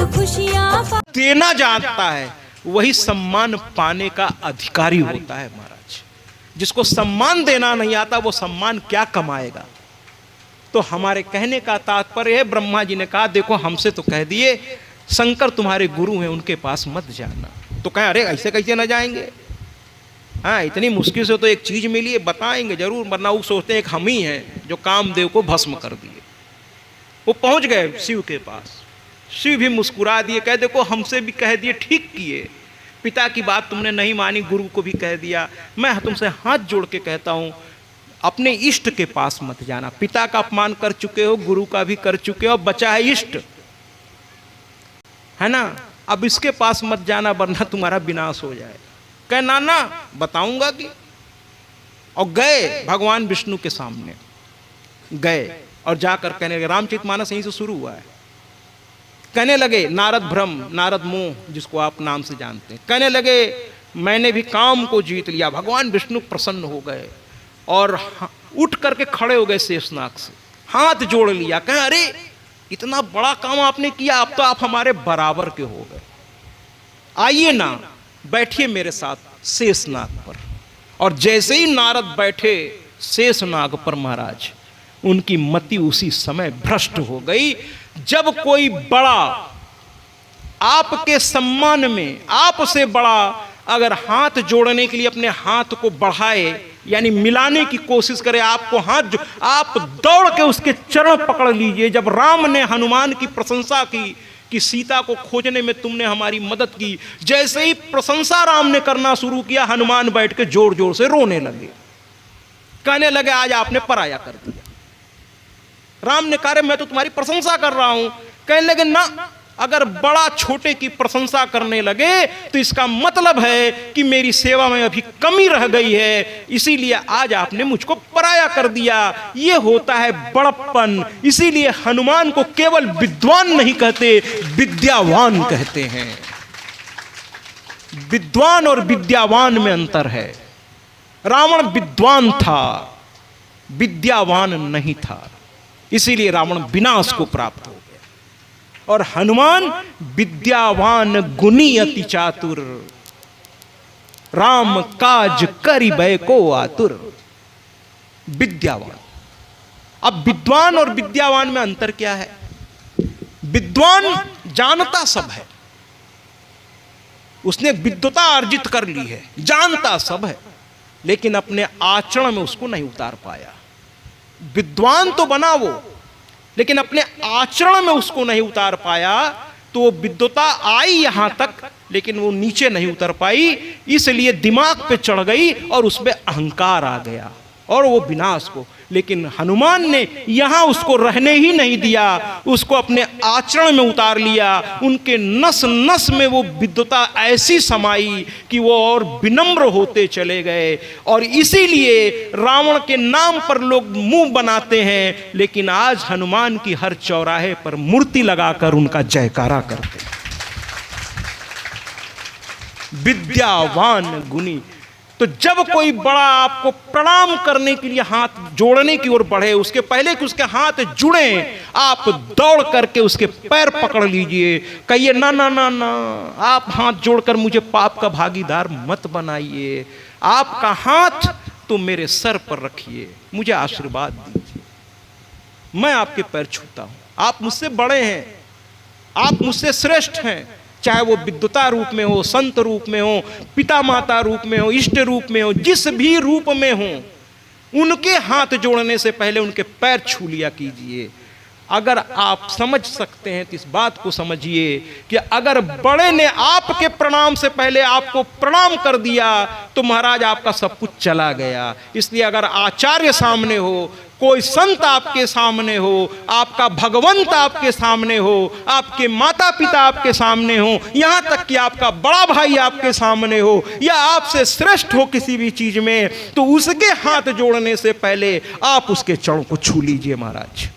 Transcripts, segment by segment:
खुशियाँ देना जानता है वही सम्मान पाने का अधिकारी होता है महाराज। जिसको सम्मान देना नहीं आता वो सम्मान क्या कमाएगा। तो हमारे कहने का तात्पर्य है, ब्रह्मा जी ने कहा देखो हमसे तो कह दिए शंकर तुम्हारे गुरु हैं, उनके पास मत जाना। तो कहें अरे ऐसे कैसे ना जाएंगे, हाँ इतनी मुश्किल से तो एक चीज मिली है, बताएंगे जरूर, वरना वो सोचते हैं एक हम ही हैं जो कामदेव को भस्म कर दिए। वो पहुंच गए शिव के पास, शिव भी मुस्कुरा दिए, कह देखो हमसे भी कह दिए, ठीक किए, पिता की बात तुमने नहीं मानी, गुरु को भी कह दिया, मैं तुमसे हाथ जोड़ के कहता हूं अपने इष्ट के पास मत जाना। पिता का अपमान कर चुके हो, गुरु का भी कर चुके हो, बचा है इष्ट, है ना, अब इसके पास मत जाना वरना तुम्हारा विनाश हो जाए। कह नाना बताऊंगा कि, और गए भगवान विष्णु के सामने गए और जाकर कहने लगे, रामचरितमानस यहीं से शुरू हुआ है, कहने लगे नारद भ्रम नारद मोह जिसको आप नाम से जानते हैं, कहने लगे मैंने भी काम को जीत लिया। भगवान विष्णु प्रसन्न हो गए और उठ करके खड़े हो गए शेषनाग से, हाथ जोड़ लिया, कहे अरे इतना बड़ा काम आपने किया, अब तो आप हमारे बराबर के हो गए, आइए ना बैठिए मेरे साथ शेषनाग पर। और जैसे ही नारद बैठे शेषनाग पर महाराज, उनकी मति उसी समय भ्रष्ट हो गई। जब कोई बड़ा आपके सम्मान में आपसे बड़ा अगर हाथ जोड़ने के लिए अपने हाथ को बढ़ाए यानी मिलाने की कोशिश करे, आपको आप दौड़ के उसके चरण पकड़ लीजिए। जब राम ने हनुमान की प्रशंसा की कि सीता को खोजने में तुमने हमारी मदद की, जैसे ही प्रशंसा राम ने करना शुरू किया, हनुमान बैठ के जोर जोर से रोने लगे, कहने लगे आज आपने पराया कर दिया। राम ने कहा मैं तो तुम्हारी प्रशंसा कर रहा हूं, कहने लगे ना, अगर बड़ा छोटे की प्रशंसा करने लगे तो इसका मतलब है कि मेरी सेवा में अभी कमी रह गई है, इसीलिए आज आपने मुझको पराया कर दिया। ये होता है बड़प्पन। इसीलिए हनुमान को केवल विद्वान नहीं कहते, विद्यावान कहते हैं। विद्वान और विद्यावान में अंतर है। रावण विद्वान था, विद्यावान नहीं था, इसीलिए रावण विनाश को प्राप्त हो गया। और हनुमान विद्यावान गुणी अति चातुर, राम काज करिबै को आतुर। विद्यावान। अब विद्वान और विद्यावान में अंतर क्या है? विद्वान जानता सब है, उसने विद्वता अर्जित कर ली है, जानता सब है, लेकिन अपने आचरण में उसको नहीं उतार पाया। विद्वान तो बना वो, लेकिन अपने आचरण में उसको नहीं उतार पाया, तो विद्वता आई यहां तक लेकिन वो नीचे नहीं उतर पाई, इसलिए दिमाग पे चढ़ गई और उसमें अहंकार आ गया और वो विनाश को। लेकिन हनुमान ने यहां उसको रहने ही नहीं दिया, उसको अपने आचरण में उतार लिया। उनके नस नस में वो विद्वता ऐसी समाई कि वो और विनम्र होते चले गए। और इसीलिए रावण के नाम पर लोग मुंह बनाते हैं, लेकिन आज हनुमान की हर चौराहे पर मूर्ति लगाकर उनका जयकारा करते हैं। विद्यावान गुणी। तो जब कोई बड़ा आपको प्रणाम करने के लिए हाथ जोड़ने की ओर बढ़े, उसके पहले कि उसके हाथ जुड़े, आप दौड़ करके उसके पैर पकड़ लीजिए, कहिए ना ना ना ना, आप हाथ जोड़कर मुझे पाप का भागीदार मत बनाइए, आपका हाथ तो मेरे सर पर रखिए, मुझे आशीर्वाद दीजिए, मैं आपके पैर छूता हूं, आप मुझसे बड़े हैं, आप मुझसे श्रेष्ठ हैं, चाहे वो विद्वता रूप में हो, संत रूप में हो, पिता माता रूप में हो, इष्ट रूप में हो, जिस भी रूप में हो, उनके हाथ जोड़ने से पहले उनके पैर छू लिया कीजिए। अगर आप समझ सकते हैं तो इस बात को समझिए कि अगर बड़े ने आपके प्रणाम से पहले आपको प्रणाम कर दिया तो महाराज आपका सब कुछ चला गया। इसलिए अगर आचार्य सामने हो, कोई संत आपके सामने हो, आपका भगवंत आपके सामने हो, आपके माता पिता आपके सामने हो, यहाँ तक कि आपका बड़ा भाई आपके सामने हो या आपसे श्रेष्ठ हो किसी भी चीज में, तो उसके हाथ जोड़ने से पहले आप उसके चरणों को छू लीजिए महाराज।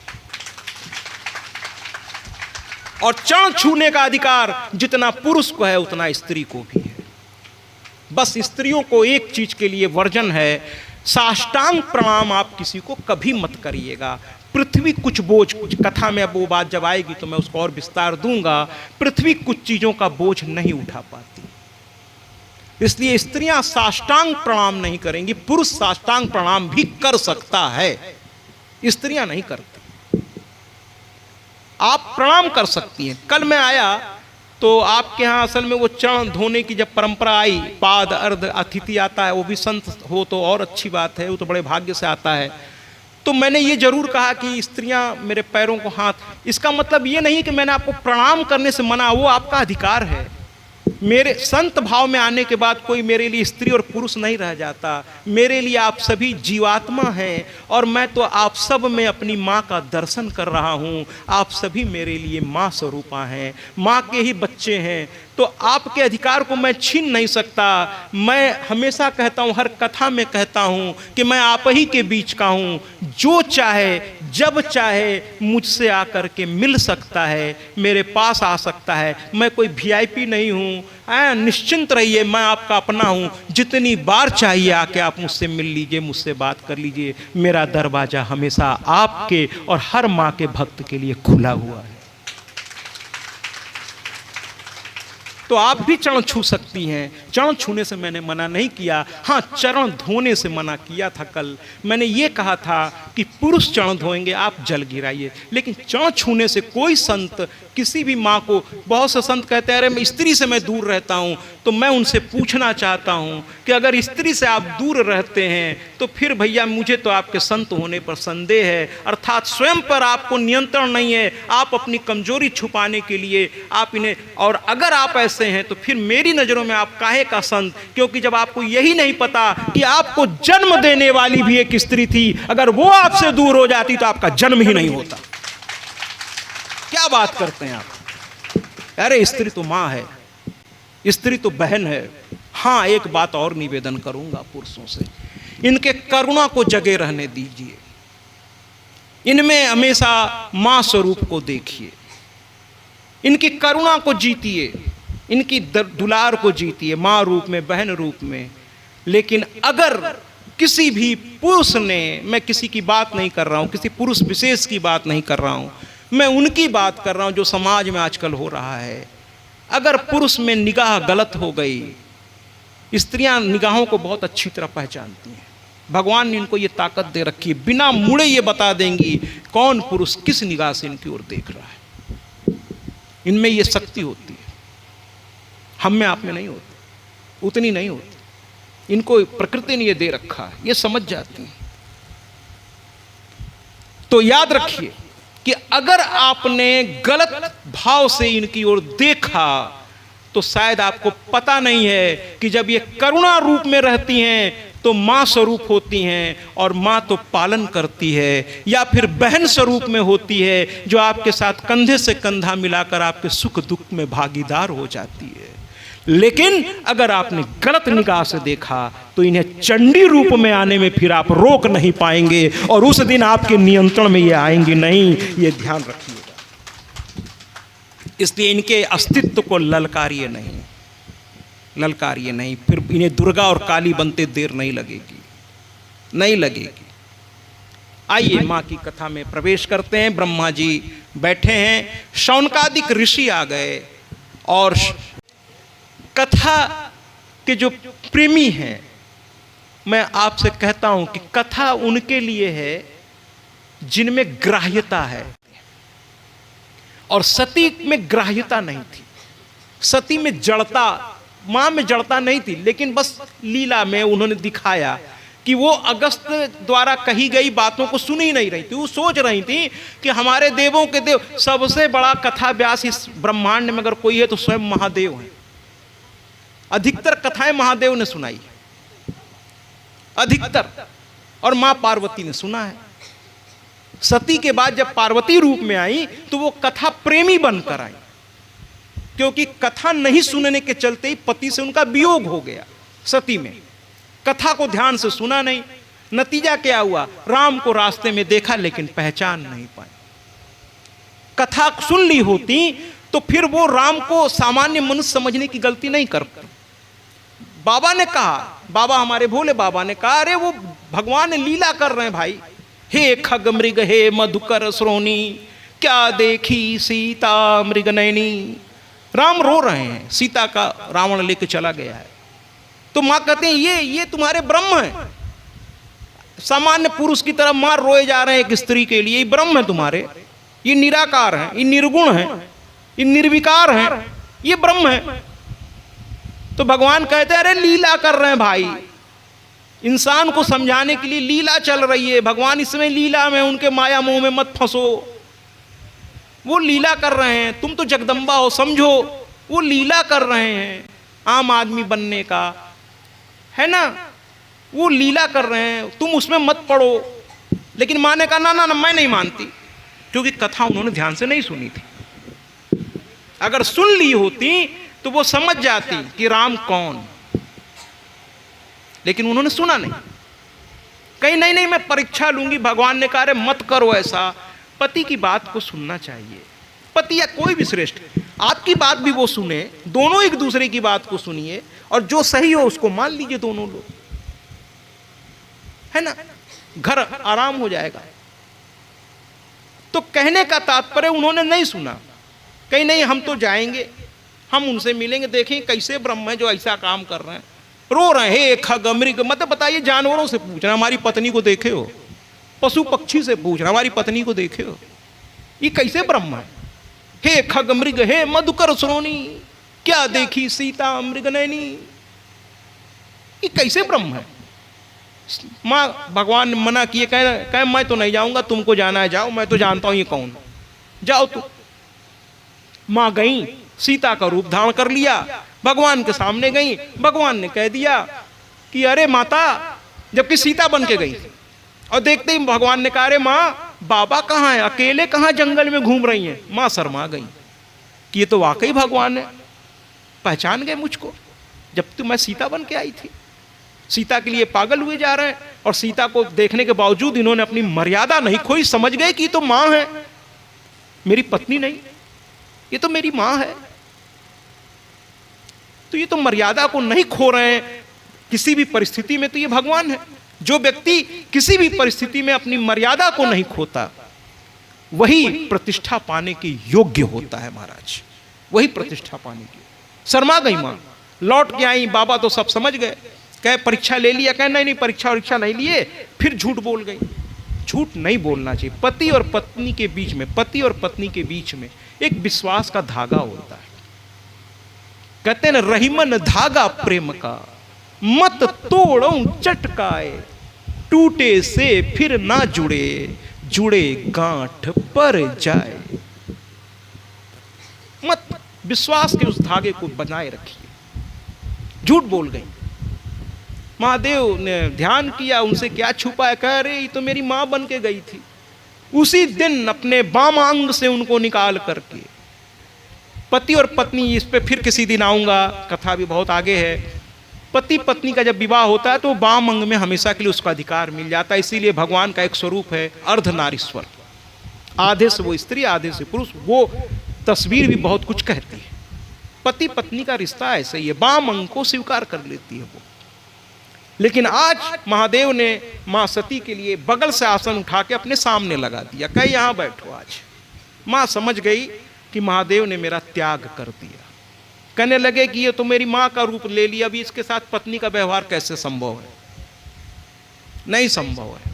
और चरण छूने का अधिकार जितना पुरुष को है उतना स्त्री को भी है। बस स्त्रियों को एक चीज के लिए वर्जन है, साष्टांग प्रणाम आप किसी को कभी मत करिएगा। पृथ्वी कुछ बोझ, कुछ कथा में अब वो बात जब आएगी तो मैं उसको और विस्तार दूंगा, पृथ्वी कुछ चीजों का बोझ नहीं उठा पाती, इसलिए स्त्रियां साष्टांग प्रणाम नहीं करेंगी। पुरुष साष्टांग प्रणाम भी कर सकता है, स्त्रियां नहीं करती। आप प्रणाम कर सकती हैं। कल मैं आया तो आपके यहाँ असल में वो चरण धोने की जब परंपरा आई, पाद अर्ध अतिथि आता है, वो भी संत हो तो और अच्छी बात है, वो तो बड़े भाग्य से आता है। तो मैंने ये जरूर कहा कि स्त्रियां मेरे पैरों को हाथ, इसका मतलब ये नहीं कि मैंने आपको प्रणाम करने से मना, वो आपका अधिकार है। मेरे संत भाव में आने के बाद कोई मेरे लिए स्त्री और पुरुष नहीं रह जाता, मेरे लिए आप सभी जीवात्मा हैं, और मैं तो आप सब में अपनी माँ का दर्शन कर रहा हूँ। आप सभी मेरे लिए माँ स्वरूपा हैं, माँ के ही बच्चे हैं, तो आपके अधिकार को मैं छीन नहीं सकता। मैं हमेशा कहता हूँ, हर कथा में कहता हूँ कि मैं आप ही के बीच का हूँ, जो चाहे जब चाहे मुझसे आकर के मिल सकता है, मेरे पास आ सकता है। मैं कोई वीआईपी नहीं हूँ, निश्चिंत रहिए, मैं आपका अपना हूँ। जितनी बार चाहिए आके आप मुझसे मिल लीजिए, मुझसे बात कर लीजिए। मेरा दरवाजा हमेशा आपके और हर माँ के भक्त के लिए खुला हुआ है। तो आप भी चरण छू सकती हैं, चरण छूने से मैंने मना नहीं किया। हाँ, चरण धोने से मना किया था। कल मैंने ये कहा था कि पुरुष चरण धोएंगे, आप जल गिराइए, लेकिन चरण छूने से कोई संत किसी भी माँ को, बहुत से संत कहते हैं अरे मैं स्त्री से मैं दूर रहता हूँ, तो मैं उनसे पूछना चाहता हूँ कि अगर स्त्री से आप दूर रहते हैं तो फिर भैया मुझे तो आपके संत होने पर संदेह है, अर्थात स्वयं पर आपको नियंत्रण नहीं है, आप अपनी कमजोरी छुपाने के लिए आप इन्हें, और अगर आप ऐसे हैं तो फिर मेरी नज़रों में आप काहे का संत, क्योंकि जब आपको यही नहीं पता कि आपको जन्म देने वाली भी एक स्त्री थी, अगर वो आपसे दूर हो जाती तो आपका जन्म ही नहीं होता। क्या बात करते हैं आप? अरे स्त्री तो माँ है, स्त्री तो बहन है। हाँ, एक बात और निवेदन करूंगा पुरुषों से, इनके करुणा को जगे रहने दीजिए, इनमें हमेशा माँ स्वरूप को देखिए, इनकी करुणा को जीतिए, इनकी दुलार को जीतिए, माँ रूप में, बहन रूप में। लेकिन अगर किसी भी पुरुष ने, मैं किसी की बात नहीं कर रहा हूँ, किसी पुरुष विशेष की बात नहीं कर रहा हूँ, मैं उनकी बात कर रहा हूँ जो समाज में आजकल हो रहा है। अगर पुरुष में निगाह गलत हो गई, स्त्रियां निगाहों को बहुत अच्छी तरह पहचानती हैं, भगवान ने इनको ये ताकत दे रखी है, बिना मुड़े ये बता देंगी कौन पुरुष किस निगाह से इनकी ओर देख रहा है। इनमें ये शक्ति होती है, हम में आप में नहीं होती, उतनी नहीं होती, इनको प्रकृति ने ये दे रखा है, ये समझ जाती हैं। तो याद रखिए कि अगर आपने गलत भाव से इनकी ओर देखा तो शायद आपको पता नहीं है कि जब ये करुणा रूप में रहती हैं तो माँ स्वरूप होती हैं, और माँ तो पालन करती है, या फिर बहन स्वरूप में होती है जो आपके साथ कंधे से कंधा मिलाकर आपके सुख दुख में भागीदार हो जाती है। लेकिन अगर आपने गलत निगाह से देखा तो इन्हें चंडी रूप में आने में फिर आप रोक नहीं पाएंगे, और उस दिन आपके नियंत्रण में ये आएंगे नहीं, ये ध्यान रखिएगा। इसलिए इनके अस्तित्व को ललकारिए नहीं, ललकारिए नहीं, फिर इन्हें दुर्गा और काली बनते देर नहीं लगेगी, नहीं लगेगी। आइए माँ की कथा में प्रवेश करते हैं। ब्रह्मा जी बैठे हैं, शौनकादिक ऋषि आ गए, और कथा के जो प्रेमी हैं, मैं आपसे कहता हूं कि कथा उनके लिए है जिनमें ग्राह्यता है, और सती में ग्राह्यता नहीं थी। सती में जड़ता, मां में जड़ता नहीं थी, लेकिन बस लीला में उन्होंने दिखाया कि वो अगस्त द्वारा कही गई बातों को सुन ही नहीं रही थी। वो सोच रही थी कि हमारे देवों के देव, सबसे बड़ा कथा व्यास इस ब्रह्मांड में अगर कोई है तो स्वयं महादेव है। अधिकतर कथाएं महादेव ने सुनाई, अधिकतर, और मां पार्वती ने सुना है। सती के बाद जब पार्वती रूप में आई तो वो कथा प्रेमी बनकर आई, क्योंकि कथा नहीं सुनने के चलते ही पति से उनका वियोग हो गया। सती में कथा को ध्यान से सुना नहीं, नतीजा क्या हुआ? राम को रास्ते में देखा लेकिन पहचान नहीं पाए। कथा सुन ली होती तो फिर वो राम को सामान्य मनुष्य समझने की गलती नहीं करते। बाबा ने कहा, बाबा हमारे भोले बाबा ने कहा, अरे वो भगवान लीला कर रहे हैं भाई, हे खग मृग हे मधुकर श्रोणी, क्या देखी सीता मृग नैनी। राम रो रहे हैं, सीता का रावण लेके चला गया है। तो मां कहते हैं ये तुम्हारे ब्रह्म है। सामान्य पुरुष की तरह मां रोए जा रहे हैं एक स्त्री के लिए। ये ब्रह्म है तुम्हारे, ये निराकार है, ये निर्गुण है, ये निर्विकार है, ये ब्रह्म है। तो भगवान कहते हैं अरे लीला कर रहे हैं भाई, इंसान को समझाने के लिए लीला चल रही है। भगवान इसमें लीला में, उनके माया मोह में मत फंसो। वो लीला कर रहे हैं, तुम तो जगदम्बा हो, समझो। वो लीला कर रहे हैं आम आदमी बनने का, है ना। वो लीला कर रहे हैं, तुम उसमें मत पड़ो। लेकिन माँ ने कहा ना ना ना, मैं नहीं मानती, क्योंकि कथा उन्होंने ध्यान से नहीं सुनी थी। अगर सुन ली होती तो वो समझ जाती कि राम कौन, लेकिन उन्होंने सुना नहीं। कहीं नहीं नहीं मैं परीक्षा लूंगी। भगवान ने कहा अरे मत करो ऐसा, पति की बात को सुनना चाहिए। पति या कोई भी श्रेष्ठ, आपकी बात भी वो सुने, दोनों एक दूसरे की बात को सुनिए, और जो सही हो उसको मान लीजिए दोनों लोग, है ना, घर आराम हो जाएगा। तो कहने का तात्पर्य उन्होंने नहीं सुना। कहीं नहीं हम तो जाएंगे, हम उनसे मिलेंगे, देखें कैसे ब्रह्म है जो ऐसा काम कर रहे हैं। रो रहे हैं हे खग मृग, मतलब बताइए, जानवरों से पूछना हमारी पत्नी को देखे हो, पशु पक्षी से पूछना हमारी पत्नी को देखे हो, ये कैसे ब्रह्म है। हे खग मृग हे मधुकर श्रोणी, क्या देखी सीता मृग नैनी, ये कैसे ब्रह्म है। माँ भगवान ने मना किए, कहे मैं तो नहीं जाऊंगा, तुमको जाना है जाओ, मैं तो जानता हूं ये कौन, जाओ तुम। माँ गई, सीता का रूप धारण कर लिया, भगवान के सामने गई। भगवान ने कह दिया कि अरे माता, जबकि सीता बन के गई, और देखते ही भगवान ने कहा अरे माँ बाबा कहाँ है, अकेले कहाँ जंगल में घूम रही हैं। माँ शर्मा गई कि ये तो वाकई भगवान है, पहचान गए मुझको, जब तो मैं सीता बन के आई थी। सीता के लिए पागल हुए जा रहे हैं, और सीता को देखने के बावजूद इन्होंने अपनी मर्यादा नहीं खोई, समझ गए कि ये तो माँ है, मेरी पत्नी नहीं, ये तो मेरी माँ है। तो ये तो मर्यादा को नहीं खो रहे हैं किसी भी परिस्थिति में, तो ये भगवान है। जो व्यक्ति किसी भी परिस्थिति में अपनी मर्यादा को नहीं खोता, वही प्रतिष्ठा पाने के योग्य होता है महाराज, वही प्रतिष्ठा पाने की। शर्मा गई मां, लौट के आई, बाबा तो सब समझ गए, कहे परीक्षा ले लिया, कहे नहीं नहीं परीक्षा नहीं लिए, फिर झूठ बोल गई। झूठ नहीं बोलना चाहिए। पति और पत्नी के बीच में, पति और पत्नी के बीच में एक विश्वास का धागा होता है। कहते हैं ना, रहीमन धागा प्रेम का, मत तोड़ो चटकाए, टूटे से फिर ना जुड़े, जुड़े गांठ पर जाए। मत विश्वास के उस धागे को बनाए रखिए। झूठ बोल गई, महादेव ने ध्यान किया, उनसे क्या छुपा है, कह रहे ये तो मेरी मां बन के गई थी। उसी दिन अपने वामांग से उनको निकाल करके, पति और पत्नी, इस पे फिर किसी दिन आऊंगा, कथा भी बहुत आगे है। पति पत्नी का जब विवाह होता है तो वाम अंग में हमेशा के लिए उसका अधिकार मिल जाता है। इसीलिए भगवान का एक स्वरूप है अर्धनारीश्वर, आधे से वो स्त्री आधे से पुरुष। वो तस्वीर भी बहुत कुछ कहती है। पति पत्नी का रिश्ता ऐसा ही है, वाम अंग को स्वीकार कर लेती है वो। लेकिन आज महादेव ने मां सती के लिए बगल से आसन उठा के अपने सामने लगा दिया, कहीं यहां बैठो आज। मां समझ गई कि महादेव ने मेरा त्याग कर दिया। कहने लगे कि ये तो मेरी मां का रूप ले लिया, अभी इसके साथ पत्नी का व्यवहार कैसे संभव है, नहीं संभव है।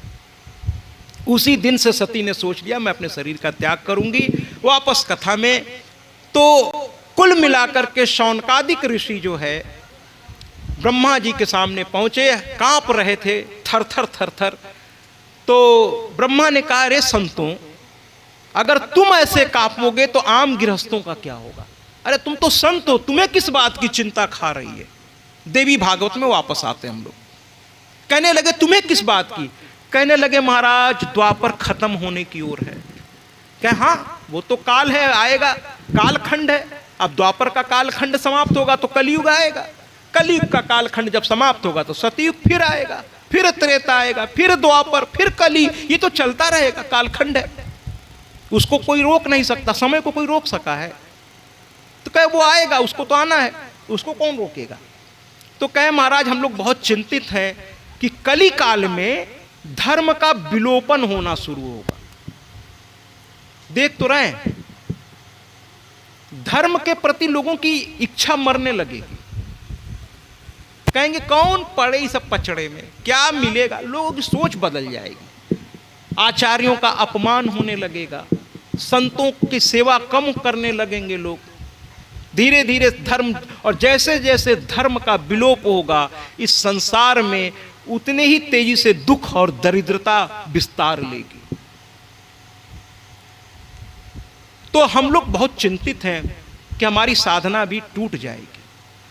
उसी दिन से सती ने सोच लिया मैं अपने शरीर का त्याग करूंगी। वापस कथा में तो कुल मिलाकर के शौनकादिक ऋषि जो है ब्रह्मा जी के सामने पहुंचे, कांप रहे थे थर थर थर थर। तो ब्रह्मा ने कहा अरे संतों, अगर तुम ऐसे कांपोगे तो आम गृहस्थों का क्या होगा। अरे तुम तो संत हो, तुम्हें किस बात की चिंता खा रही है। देवी भागवत में वापस आते हम लोग। कहने लगे तुम्हें किस बात की। कहने लगे महाराज द्वापर खत्म होने की ओर है। क्या हाँ, वो तो काल है, आएगा, कालखंड है। अब द्वापर का कालखंड समाप्त होगा तो कलयुग आएगा, कलयुग का कालखंड जब समाप्त होगा तो सतयुग फिर आएगा, फिर त्रेता आएगा, फिर द्वापर, फिर कली, ये तो चलता रहेगा, कालखंड है, उसको कोई रोक नहीं सकता। समय को कोई रोक सका है तो कहे वो आएगा, उसको तो आना है, उसको कौन रोकेगा। तो कहे महाराज हम लोग बहुत चिंतित हैं कि कली काल में धर्म का विलोपन होना शुरू होगा। देख तो रहे हैं, धर्म के प्रति लोगों की इच्छा मरने लगेगी। कहेंगे कौन पड़े इस सब पचड़े में, क्या मिलेगा, लोगों की सोच बदल जाएगी। आचार्यों का अपमान होने लगेगा, संतों की सेवा कम करने लगेंगे लोग। धीरे धीरे धर्म, और जैसे जैसे धर्म का विलोप होगा इस संसार में, उतने ही तेजी से दुख और दरिद्रता विस्तार लेगी। तो हम लोग बहुत चिंतित हैं कि हमारी साधना भी टूट जाएगी,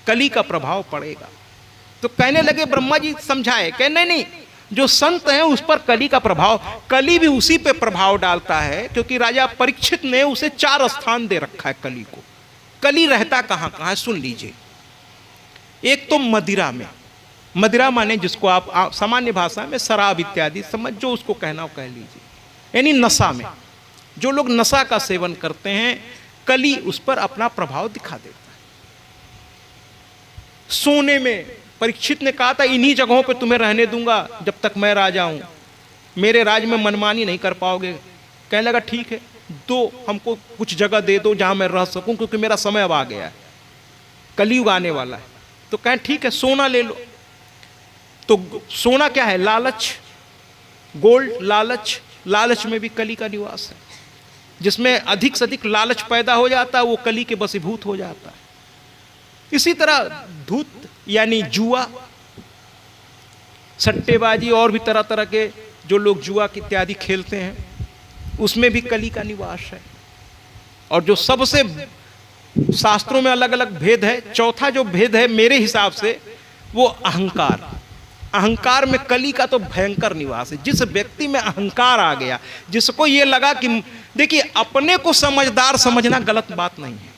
कली का प्रभाव पड़ेगा। तो कहने लगे, ब्रह्मा जी समझाए, कहे नहीं नहीं, जो संत हैं उस पर कली का प्रभाव, कली भी उसी पे प्रभाव डालता है, क्योंकि राजा परीक्षित ने उसे 4 स्थान दे रखा है कली को। कली रहता कहां कहां है सुन लीजिए। एक तो मदिरा में, मदिरा माने जिसको आप सामान्य भाषा में शराब इत्यादि समझ जो उसको कहना हो कह लीजिए, यानी नशा में। जो लोग नशा का सेवन करते हैं, कली उस पर अपना प्रभाव दिखा देता है। सोने में परीक्षित ने कहा था, इन्हीं जगहों पे तुम्हें रहने दूंगा जब तक मैं राजा हूं, मेरे राज में मनमानी नहीं कर पाओगे। कहने लगा ठीक है, दो हमको कुछ जगह दे दो जहां मैं रह सकूं, क्योंकि मेरा समय अब आ गया है, कलयुग आने वाला है। तो कहें ठीक है, सोना ले लो। तो सोना क्या है, लालच, गोल्ड, लालच। लालच में भी कली का निवास है। जिसमें अधिक से अधिक लालच पैदा हो जाता है वो कली के वशीभूत हो जाता है। इसी तरह धूत यानी जुआ, सट्टेबाजी और भी तरह तरह के जो लोग जुआ इत्यादि खेलते हैं, उसमें भी कली का निवास है। और जो सबसे शास्त्रों में अलग अलग भेद है, चौथा जो भेद है मेरे हिसाब से वो अहंकार। अहंकार में कली का तो भयंकर निवास है। जिस व्यक्ति में अहंकार आ गया, जिसको ये लगा कि देखिए, अपने को समझदार समझना गलत बात नहीं है।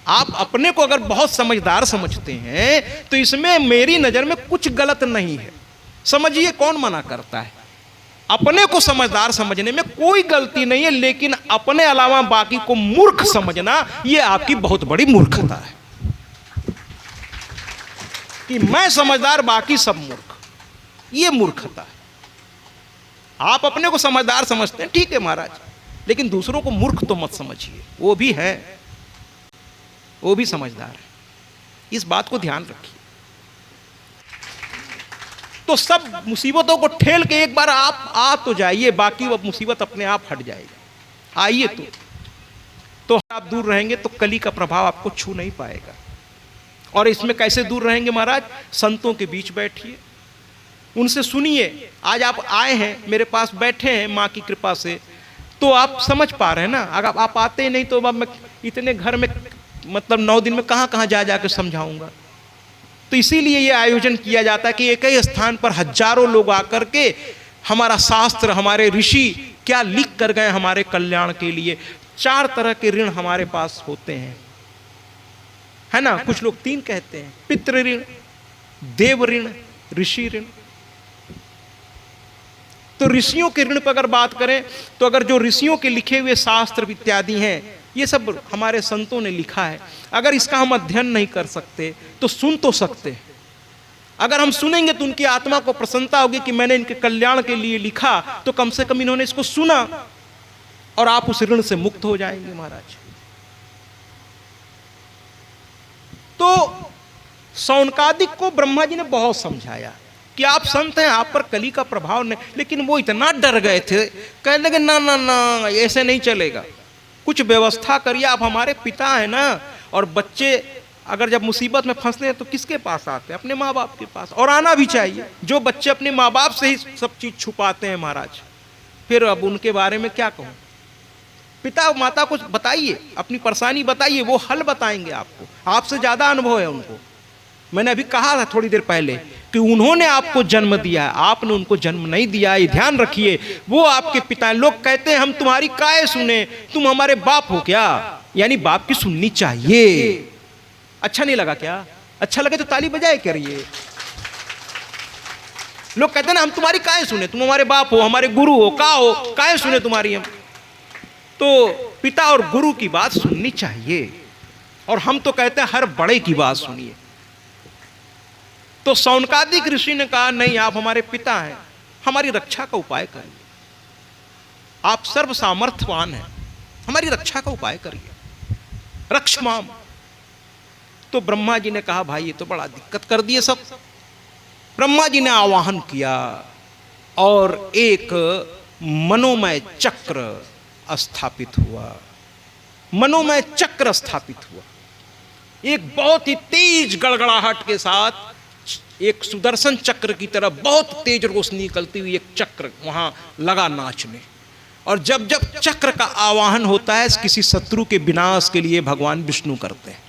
आप अपने को अगर बहुत समझदार समझते हैं तो इसमें मेरी नजर में कुछ गलत नहीं है। समझिए, कौन मना करता है? अपने को समझदार समझने में कोई गलती नहीं है, लेकिन अपने अलावा बाकी को मूर्ख समझना यह आपकी बहुत बड़ी मूर्खता है कि मैं समझदार बाकी सब मूर्ख। यह मूर्खता है। आप अपने को समझदार समझते हैं, ठीक है महाराज, लेकिन दूसरों को मूर्ख तो मत समझिए। वो भी है, वो भी समझदार है। इस बात को ध्यान रखिए। तो सब मुसीबतों को ठेल के एक बार आप आ तो जाइए, बाकी वो मुसीबत अपने आप हट जाएगा। आइए तो आप दूर रहेंगे तो कली का प्रभाव आपको छू नहीं पाएगा। और इसमें कैसे दूर रहेंगे महाराज? संतों के बीच बैठिए, उनसे सुनिए। आज आप आए हैं, मेरे पास बैठे हैं माँ की कृपा से, तो आप समझ पा रहे हैं ना। अगर आप आते ही नहीं तो अब मैं इतने घर में मतलब 9 दिन में कहाँ कहाँ जा के समझाऊंगा। तो इसीलिए ये आयोजन किया जाता है कि एक ही स्थान पर हजारों लोग आकर के हमारा शास्त्र, हमारे ऋषि क्या लिख कर गए हमारे कल्याण के लिए। 4 तरह के ऋण हमारे पास होते हैं, है ना। कुछ लोग 3 कहते हैं, पितृ ऋण, देव ऋण, ऋषि ऋण। तो ऋषियों के ऋण पर अगर बात करें तो अगर जो ऋषियों के लिखे हुए शास्त्र इत्यादि हैं, ये सब हमारे संतों ने लिखा है। अगर इसका हम अध्ययन नहीं कर सकते तो सुन तो सकते हैं। अगर हम सुनेंगे तो उनकी आत्मा को प्रसन्नता होगी कि मैंने इनके कल्याण के लिए लिखा, तो कम से कम इन्होंने इसको सुना, और आप उस ऋण से मुक्त हो जाएंगे महाराज। तो शौनकादिक को ब्रह्मा जी ने बहुत समझाया कि आप संत हैं, आप पर कली का प्रभाव नहीं, लेकिन वो इतना डर गए थे, कहने लगे ना ना ना, ऐसे नहीं चलेगा, कुछ व्यवस्था करिए। आप हमारे पिता हैं ना। और बच्चे अगर जब मुसीबत में फंसते हैं तो किसके पास आते हैं? अपने माँ बाप के पास, और आना भी चाहिए। जो बच्चे अपने माँ बाप से ही सब चीज छुपाते हैं महाराज, फिर अब उनके बारे में क्या कहूँ। पिता माता को बताइए, अपनी परेशानी बताइए, वो हल बताएंगे आपको। आपसे ज्यादा अनुभव है उनको। मैंने अभी कहा था थोड़ी देर पहले कि उन्होंने आपको जन्म दिया है, आपने उनको जन्म नहीं दिया। ये ध्यान रखिए, वो आपके पिता हैं। लोग कहते हैं हम तुम्हारी काहे सुने, तुम हमारे बाप हो क्या? यानी बाप की सुननी चाहिए। अच्छा नहीं लगा क्या? अच्छा लगे तो ताली बजाए करिए। लोग कहते हैं ना हम तुम्हारी काहे सुने, तुम हमारे बाप हो, हमारे गुरु हो, का हो, काहे सुने तुम्हारी हम। तो पिता और गुरु की बात सुननी चाहिए, और हम तो कहते हैं हर बड़े की बात सुनिए। तो शौनकादिक ऋषि ने कहा नहीं, आप हमारे पिता हैं, हमारी रक्षा का उपाय करिए, आप सर्व सामर्थ्यवान हैं, हमारी रक्षा का उपाय करिए, रक्षमाम। तो ब्रह्मा जी ने कहा भाई ये तो बड़ा दिक्कत कर दिए सब। ब्रह्मा जी ने आवाहन किया और एक मनोमय चक्र स्थापित हुआ, मनोमय चक्र स्थापित हुआ। एक बहुत ही तेज गड़गड़ाहट के साथ एक सुदर्शन चक्र की तरह बहुत तेज रोशनी निकलती हुई एक चक्र वहां लगा नाचने। और जब जब चक्र का आवाहन होता है किसी शत्रु के विनाश के लिए भगवान विष्णु करते हैं।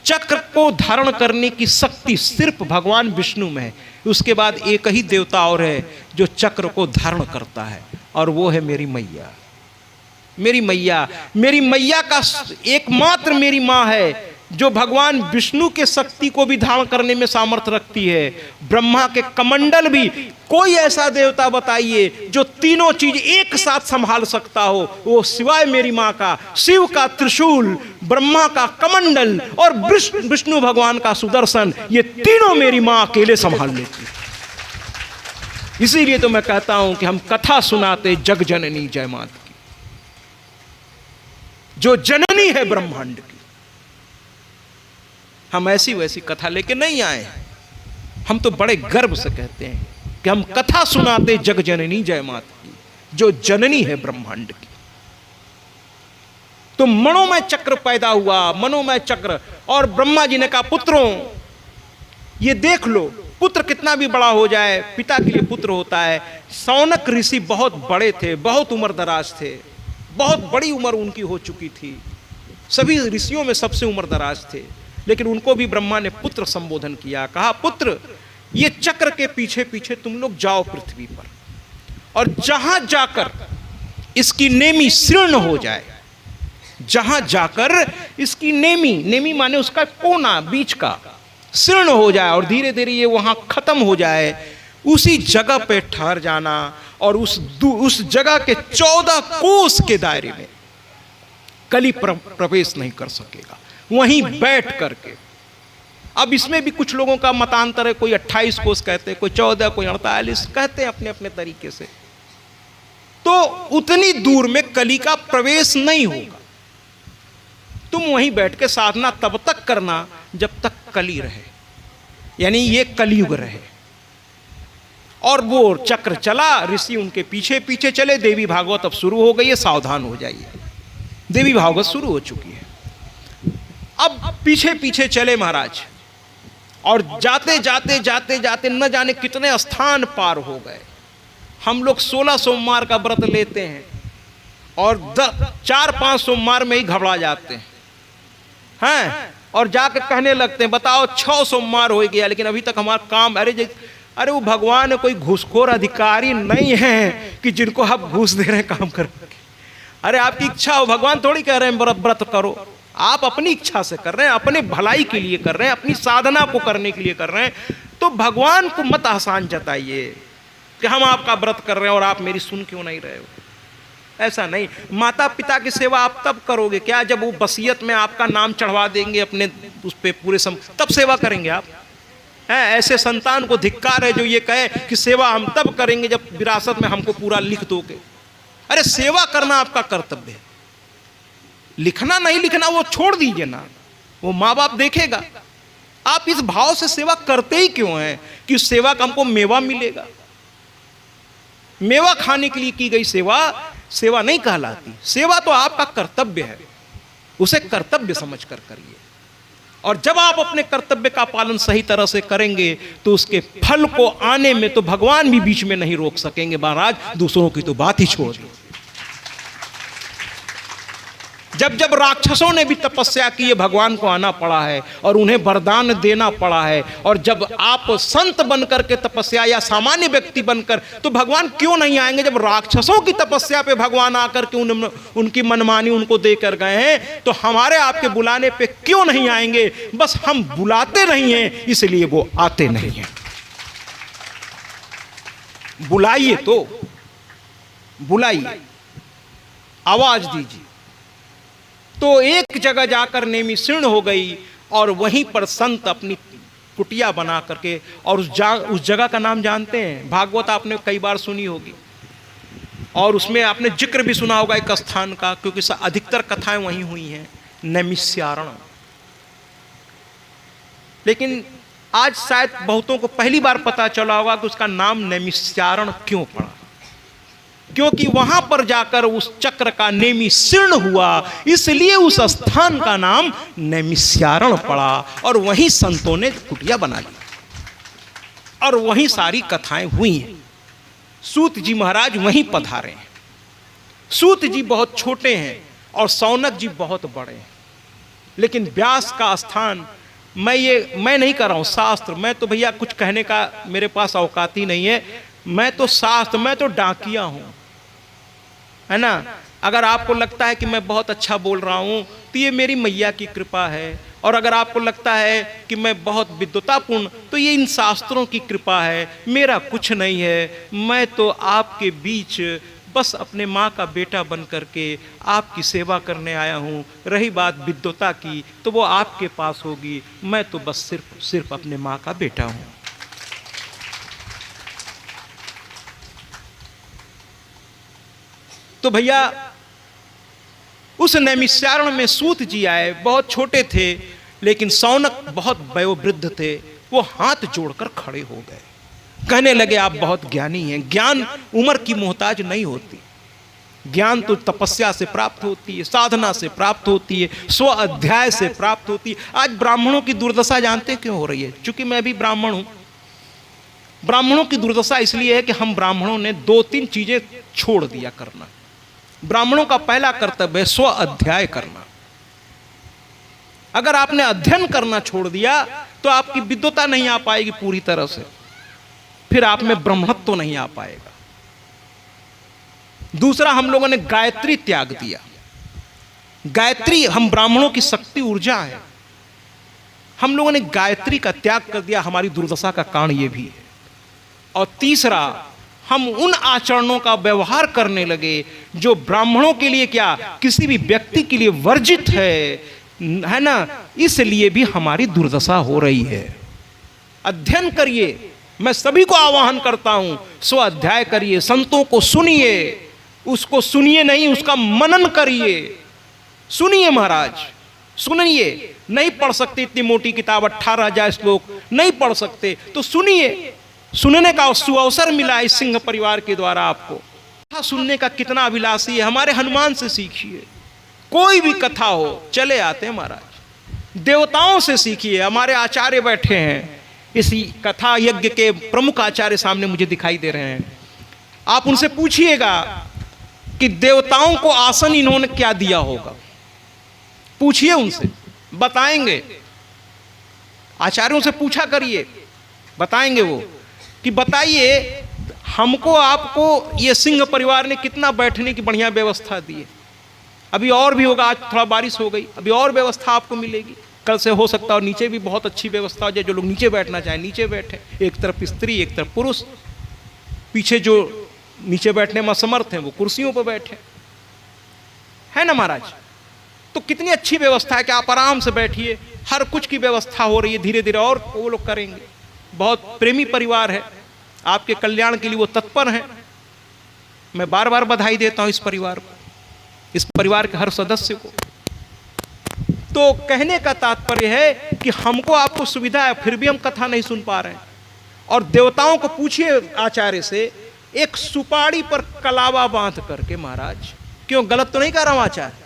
चक्र को धारण करने की शक्ति सिर्फ भगवान विष्णु में है। उसके बाद एक ही देवता और है जो चक्र को धारण करता है, और वो है मेरी मैया। मेरी मैया, मेरी मैया का एकमात्र मेरी माँ है जो भगवान विष्णु के शक्ति को भी धारण करने में सामर्थ्य रखती है। ब्रह्मा के कमंडल भी, कोई ऐसा देवता बताइए जो तीनों चीज एक साथ संभाल सकता हो, वो सिवाय मेरी माँ का शिव का त्रिशूल, ब्रह्मा का कमंडल और विष्णु भगवान का सुदर्शन, ये तीनों मेरी माँ अकेले संभाल लेती है। इसीलिए तो मैं कहता हूं कि हम कथा सुनाते जग जननी जय माता की, जो जननी है ब्रह्मांड की। हम ऐसी वैसी कथा लेके नहीं आए हैं, हम तो बड़े गर्व से कहते हैं कि हम कथा सुनाते जग जननी जय माता की, जो जननी है ब्रह्मांड की। तो मनोमय चक्र पैदा हुआ, मनोमय चक्र। और ब्रह्मा जी ने कहा पुत्रों ये देख लो, पुत्र कितना भी बड़ा हो जाए पिता के लिए पुत्र होता है। सौनक ऋषि बहुत बड़े थे, बहुत उम्र दराज थे, बहुत बड़ी उम्र उनकी हो चुकी थी, सभी ऋषियों में सबसे उम्र दराज थे, लेकिन उनको भी ब्रह्मा ने पुत्र संबोधन किया। कहा पुत्र ये चक्र के पीछे पीछे तुम लोग जाओ पृथ्वी पर, और जहां जाकर इसकी नेमी शीर्ण हो जाए, जहां जाकर इसकी नेमी, नेमी माने उसका कोना बीच का शीर्ण हो जाए और धीरे धीरे ये वहां खत्म हो जाए, उसी जगह पे ठहर जाना। और उस जगह के 14 कोस के दायरे में कली प्रवेश नहीं कर सकेगा, वहीं बैठ करके। अब इसमें भी कुछ लोगों का मतांतर है, कोई 28 कोस कहते हैं, कोई 14, कोई 48 कहते हैं अपने अपने तरीके से। तो उतनी दूर में कली का प्रवेश नहीं होगा। तुम वहीं बैठ के साधना तब तक करना जब तक कली रहे, यानी ये कलयुग रहे। और वो चक्र चला, ऋषि उनके पीछे पीछे चले। देवी भागवत अब शुरू हो गई है, सावधान हो जाइए, देवी भागवत शुरू हो चुकी है। अब पीछे पीछे चले महाराज, और जाते जाते जाते जाते न जाने कितने स्थान पार हो गए। हम लोग 16 सोमवार का व्रत लेते हैं और 4-5 सोमवार में ही घबरा जाते हैं, और जाकर कहने लगते हैं बताओ 6 सोमवार हो गया लेकिन अभी तक हमारा काम। अरे वो भगवान कोई घूसखोर अधिकारी नहीं है कि जिनको आप घूस दे रहे हैं काम करके। अरे आपकी इच्छा हो, भगवान थोड़ी कह रहे हैं व्रत करो, आप अपनी इच्छा से कर रहे हैं, अपने भलाई के लिए कर रहे हैं, अपनी साधना को करने के लिए कर रहे हैं। तो भगवान को मत आसान जताइए कि हम आपका व्रत कर रहे हैं और आप मेरी सुन क्यों नहीं रहे हो। ऐसा नहीं। माता पिता की सेवा आप तब करोगे क्या जब वो वसीयत में आपका नाम चढ़वा देंगे अपने उस पे पूरे तब सेवा करेंगे आप। ऐसे संतान को धिक्कार है जो ये कहे कि सेवा हम तब करेंगे जब विरासत में हमको पूरा लिख दोगे। अरे सेवा करना आपका कर्तव्य है, लिखना नहीं लिखना वो छोड़ दीजिए ना, वो माँ बाप देखेगा। आप इस भाव से सेवा करते ही क्यों हैं कि उस सेवा का हमको मेवा मिलेगा। मेवा खाने के लिए की गई सेवा सेवा नहीं कहलाती। सेवा तो आपका कर्तव्य है, उसे कर्तव्य समझकर करिए। और जब आप अपने कर्तव्य का पालन सही तरह से करेंगे तो उसके फल को आने में तो भगवान भी बीच में नहीं रोक सकेंगे। महाराज दूसरों की तो बात ही छोड़ दो। जब जब राक्षसों ने भी तपस्या की है भगवान को आना पड़ा है और उन्हें वरदान देना पड़ा है। और जब आप संत बनकर के तपस्या या सामान्य व्यक्ति बनकर, तो भगवान क्यों नहीं आएंगे। जब राक्षसों की तपस्या पे भगवान आकर के उनकी मनमानी उनको देकर गए हैं तो हमारे आपके बुलाने पे क्यों नहीं आएंगे। बस हम बुलाते नहीं हैं इसलिए वो आते नहीं हैं। बुलाइए तो बुलाइए, आवाज दीजिए। तो एक जगह जाकर नेमी शीर्ण हो गई और वहीं पर संत अपनी कुटिया बना करके, और उस जगह का नाम जानते हैं? भागवत आपने कई बार सुनी होगी, और उसमें आपने जिक्र भी सुना होगा एक स्थान का, क्योंकि अधिकतर कथाएं वहीं हुई हैं, नैमिषारण्य। लेकिन आज शायद बहुतों को पहली बार पता चला होगा कि उसका नाम नैमिषारण्य क्यों पड़ा, क्योंकि वहां पर जाकर उस चक्र का नेमि शीर्ण हुआ, इसलिए उस स्थान का नाम नैमिषारण्य पड़ा, और वहीं संतों ने कुटिया बना ली, और वहीं सारी कथाएं हुई हैं। सूत जी महाराज वहीं पधारे हैं। सूत जी बहुत छोटे हैं और सौनक जी बहुत बड़े हैं, लेकिन व्यास का स्थान, मैं नहीं कर रहा हूं शास्त्र, मैं तो भैया कुछ कहने का मेरे पास औकात ही नहीं है, मैं तो शास्त्र, मैं तो डाकिया हूं, है ना। अगर आपको लगता है कि मैं बहुत अच्छा बोल रहा हूं तो ये मेरी मैया की कृपा है, और अगर आपको लगता है कि मैं बहुत विद्वतापूर्ण, तो ये इन शास्त्रों की कृपा है, मेरा कुछ नहीं है। मैं तो आपके बीच बस अपने माँ का बेटा बन करके आपकी सेवा करने आया हूँ। रही बात विद्वता की, तो वो आपके पास होगी, मैं तो बस सिर्फ अपने माँ का बेटा हूँ। तो भैया उस नैमिषारण्य में सूत जी आए, बहुत छोटे थे, लेकिन सौनक बहुत वयोवृद्ध थे। वो हाथ जोड़कर खड़े हो गए, कहने लगे आप बहुत ज्ञानी हैं। ज्ञान उम्र की मोहताज नहीं होती, ज्ञान तो तपस्या से प्राप्त होती है, साधना से प्राप्त होती है, स्व अध्याय से प्राप्त होती है। आज ब्राह्मणों की दुर्दशा जानते क्यों हो रही है? चूंकि मैं भी ब्राह्मण हूं। ब्राह्मणों की दुर्दशा इसलिए है कि हम ब्राह्मणों ने 2-3 चीजें छोड़ दिया करना। ब्राह्मणों का पहला कर्तव्य है स्व अध्याय करना। अगर आपने अध्ययन करना छोड़ दिया तो आपकी विद्वता नहीं आ पाएगी पूरी तरह से, फिर आप में ब्रह्मत्व तो नहीं आ पाएगा। दूसरा, हम लोगों ने गायत्री त्याग दिया। गायत्री हम ब्राह्मणों की शक्ति ऊर्जा है, हम लोगों ने गायत्री का त्याग कर दिया, हमारी दुर्दशा का कारण यह भी है। और तीसरा, हम उन आचरणों का व्यवहार करने लगे जो ब्राह्मणों के लिए क्या, किसी भी व्यक्ति के लिए वर्जित है ना। इसलिए भी हमारी दुर्दशा हो रही है। अध्ययन करिए, मैं सभी को आह्वान करता हूं, स्व अध्याय करिए, संतों को सुनिए, उसको सुनिए नहीं, उसका मनन करिए। सुनिए महाराज, सुनिए। नहीं पढ़ सकते इतनी मोटी किताब, 18,000 श्लोक नहीं पढ़ सकते, तो सुनिए। सुनने का सुअवसर मिला इस सिंह परिवार के द्वारा आपको। कथा सुनने का कितना अभिलाषी है, हमारे हनुमान से सीखिए। कोई भी कथा हो, चले आते हैं महाराज। देवताओं से सीखिए, हमारे आचार्य बैठे हैं, इसी कथा यज्ञ के प्रमुख आचार्य सामने मुझे दिखाई दे रहे हैं। आप उनसे पूछिएगा कि देवताओं को आसन इन्होंने क्या दिया होगा, पूछिए उनसे, बताएंगे। आचार्यों से पूछा करिए, बताएंगे वो कि बताइए हमको आपको ये सिंह परिवार ने कितना बैठने की बढ़िया व्यवस्था दी है। अभी और भी होगा, आज थोड़ा बारिश हो गई, अभी और व्यवस्था आपको मिलेगी। कल से हो सकता है नीचे भी बहुत अच्छी व्यवस्था हो जाए, जो लोग नीचे बैठना चाहें नीचे बैठे, एक तरफ स्त्री एक तरफ पुरुष, पीछे जो नीचे बैठने में असमर्थ हैं वो कुर्सियों पर बैठे, है ना महाराज। तो कितनी अच्छी व्यवस्था है कि आप आराम से बैठिए, हर कुछ की व्यवस्था हो रही है, धीरे धीरे और वो लोग करेंगे। बहुत प्रेमी परिवार है, आपके कल्याण के लिए वो तत्पर हैं। मैं बार बार बधाई देता हूं इस परिवार को, इस परिवार के हर सदस्य को। तो कहने का तात्पर्य है कि हमको आपको सुविधा है, फिर भी हम कथा नहीं सुन पा रहे हैं। और देवताओं को पूछिए आचार्य से, एक सुपारी पर कलावा बांध करके, महाराज क्यों, गलत तो नहीं कह रहा हूं आचार्य,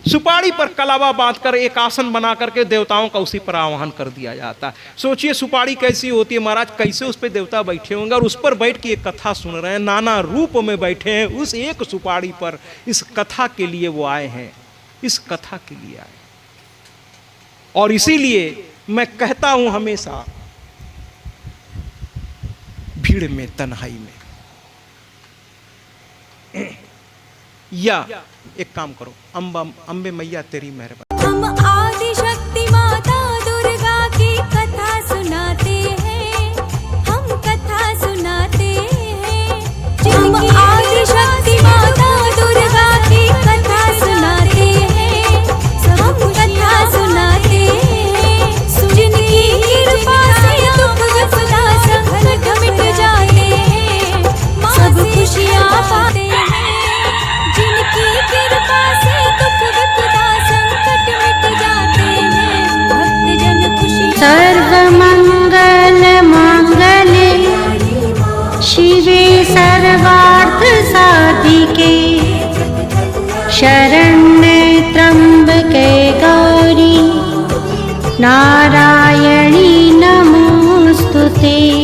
सुपारी पर कलावा बांधकर एक आसन बना करके देवताओं का उसी पर आह्वान कर दिया जाता है। सोचिए सुपारी कैसी होती है महाराज, कैसे उस पर देवता बैठे होंगे, और उस पर बैठ के एक कथा सुन रहे हैं, नाना रूप में बैठे हैं उस एक सुपारी पर। इस कथा के लिए वो आए हैं, इस कथा के लिए आए। और इसीलिए मैं कहता हूं हमेशा, भीड़ में तन्हाई में, या एक काम करो, अम्बे मैया तेरी मेहरबानी। हम आदि शक्ति माता दुर्गा की कथा सुनाते हैं, हम कथा सुनाते हैं। हम आदि शक्ति माता दुर्गा की कथा सुनाते हैं, हम कथा सुनाते हैं। जिनकी कृपा नारायणी नमोऽस्तु ते।